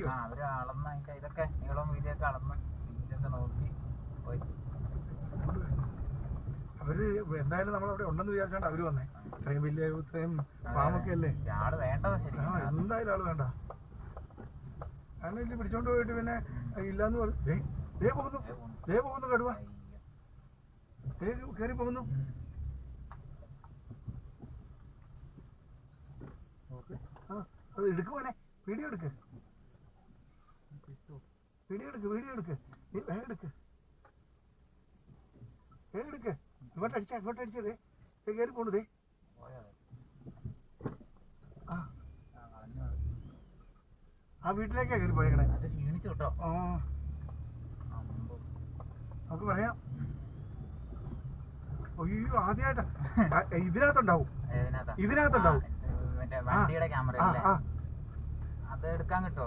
അളന്നിരിക്കും. അവര് അളന്ന് അതിന്റെ ഇതൊക്കെ നീളം വീതിയൊക്കെ അളന്ന് വീതിയൊക്കെ നോക്കി പോയി. അവര് എന്തായാലും നമ്മളവിടെ ഉണ്ടെന്ന് വിചാരിച്ചാണ്ട് അവര് വന്നേ. ഇത്രയും വലിയ ഇത്രയും ഫാമൊക്കെ അല്ലേ. ആള് വേണ്ടത് ശരി. എന്തായാലും ആള് വേണ്ട. കാരണം ഇല്ല പിടിച്ചോണ്ട് പോയിട്ട് പിന്നെ ഇല്ലാന്ന് പറഞ്ഞു. ദേ പോകുന്നു കടുവ. കേറി പോകുന്നു. അത് എടുക്കുമോനെ, വീഡിയോ എടുക്ക്. വീഡിയോ എടുക്ക്. നീ വേഗം എടുക്ക്. ഇങ്ങോട്ടടിച്ചേ. കേറി പോണു. ദേ ആ വീട്ടിലേക്കാ കയറി പോയേക്കണേ. ക്ഷീണിച്ചു കേട്ടോ. നമുക്ക് പറയാം. അയ്യോ ആദ്യമായിട്ടാ ഇതിനകത്തുണ്ടാവും. വണ്ടിയുടെ ക്യാമറ അത് എടുക്കാൻ കിട്ടോ?